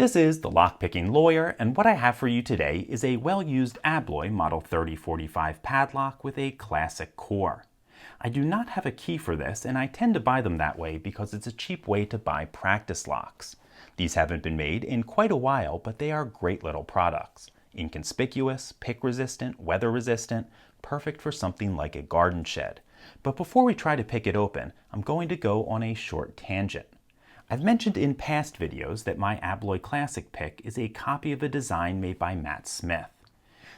This is the Lockpicking Lawyer, and what I have for you today is a well-used Abloy Model 3045 padlock with a classic core. I do not have a key for this, and I tend to buy them that way because it's a cheap way to buy practice locks. These haven't been made in quite a while, but they are great little products. Inconspicuous, pick-resistant, weather-resistant, perfect for something like a garden shed. But before we try to pick it open, I'm going to go on a short tangent. I've mentioned in past videos that my Abloy Classic pick is a copy of a design made by Matt Smith.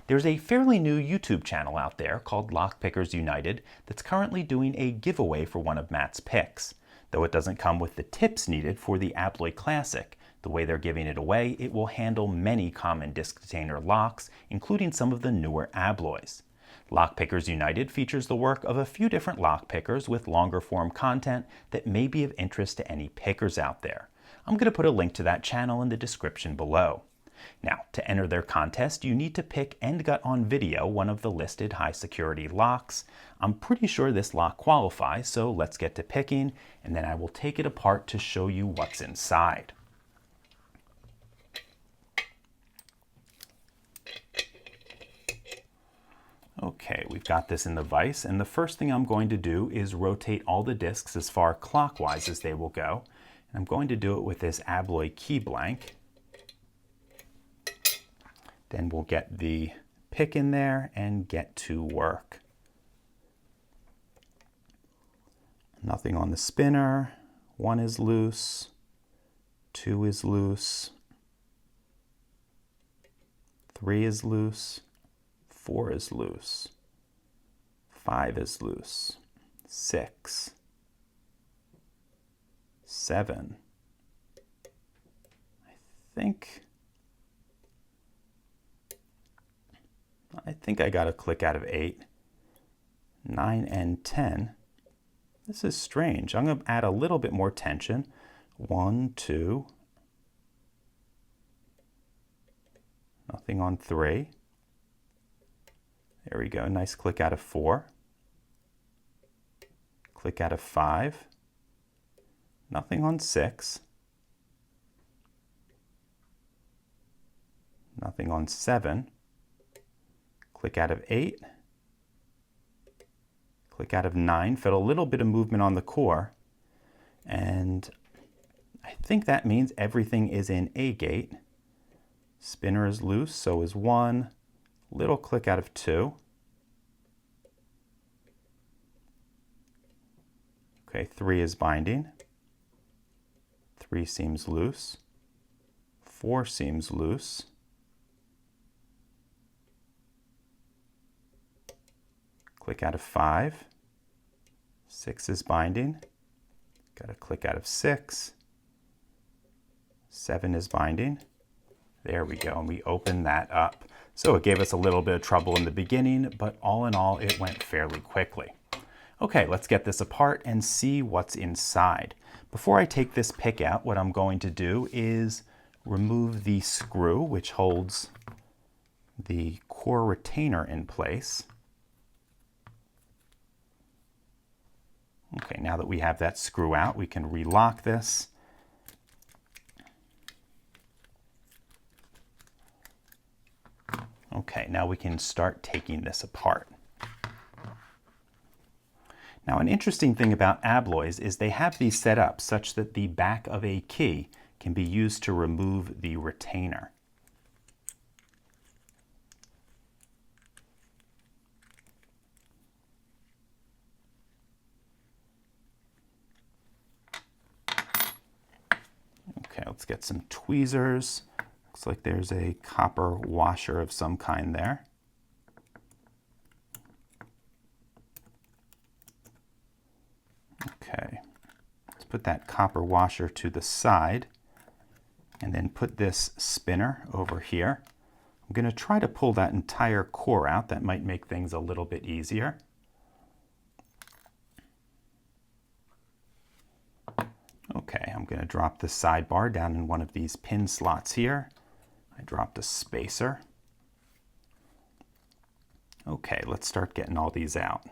There's a fairly new YouTube channel out there called Lockpickers United that's currently doing a giveaway for one of Matt's picks. Though it doesn't come with the tips needed for the Abloy Classic, the way they're giving it away, it will handle many common disc detainer locks, including some of the newer Abloys. Lockpickers United features the work of a few different lockpickers with longer form content that may be of interest to any pickers out there. I'm going to put a link to that channel in the description below. Now, to enter their contest, you need to pick and gut on video one of the listed high security locks. I'm pretty sure this lock qualifies, so let's get to picking, and then I will take it apart to show you what's inside. Okay, we've got this in the vise, and the first thing I'm going to do is rotate all the discs as far clockwise as they will go. And I'm going to do it with this Abloy key blank. Then we'll get the pick in there and get to work. Nothing on the spinner. 1 is loose. 2 is loose. 3 is loose. 4 is loose. 5 is loose. 6. 7. I think I got a click out of 8. 9 and 10. This is strange. I'm going to add a little bit more tension. 1, 2. Nothing on 3. There we go, nice click out of 4. Click out of 5. Nothing on 6. Nothing on 7. Click out of 8. Click out of 9. Felt a little bit of movement on the core. And I think that means everything is in A gate. Spinner is loose, so is 1. Little click out of 2. Okay, 3 is binding. 3 seems loose. 4 seems loose. Click out of 5. 6 is binding. Got a click out of 6. 7 is binding. There we go, and we open that up. So it gave us a little bit of trouble in the beginning, but all in all, it went fairly quickly. Okay, let's get this apart and see what's inside. Before I take this pick out, what I'm going to do is remove the screw which holds the core retainer in place. Okay, now that we have that screw out, we can relock this. Okay, now we can start taking this apart. Now, an interesting thing about Abloys is they have these set up such that the back of a key can be used to remove the retainer. Okay, let's get some tweezers. Looks like there's a copper washer of some kind there. Okay, let's put that copper washer to the side and then put this spinner over here. I'm going to try to pull that entire core out. That might make things a little bit easier. Okay, I'm going to drop the sidebar down in one of these pin slots here. I dropped a spacer. Okay, let's start getting all these out.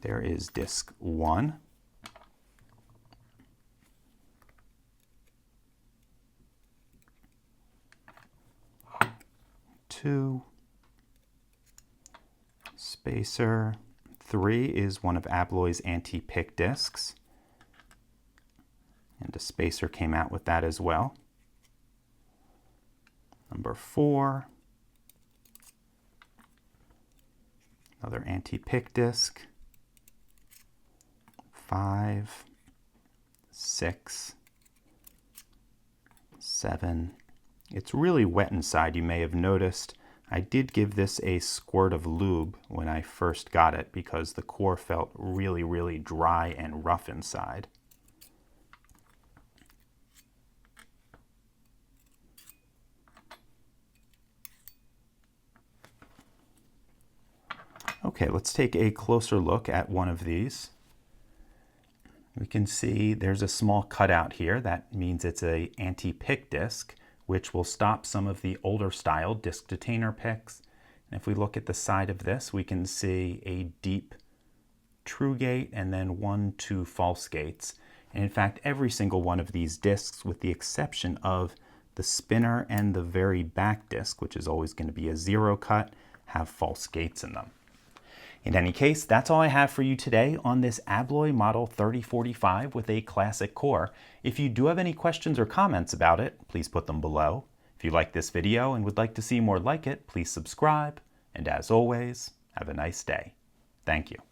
There is disc 1. 2. Spacer 3 is one of Abloy's anti-pick discs. And a spacer came out with that as well. Number 4. Another anti-pick disc. 5, 6, 7. It's really wet inside, you may have noticed. I did give this a squirt of lube when I first got it because the core felt really, really dry and rough inside. Okay, let's take a closer look at one of these. We can see there's a small cutout here. That means it's an anti-pick disc, which will stop some of the older style disc detainer picks. And if we look at the side of this, we can see a deep true gate and then 1, 2 false gates. And in fact, every single one of these discs, with the exception of the spinner and the very back disc, which is always going to be a 0 cut, have false gates in them. In any case, that's all I have for you today on this Abloy Model 3045 with a classic core. If you do have any questions or comments about it, please put them below. If you like this video and would like to see more like it, please subscribe. And as always, have a nice day. Thank you.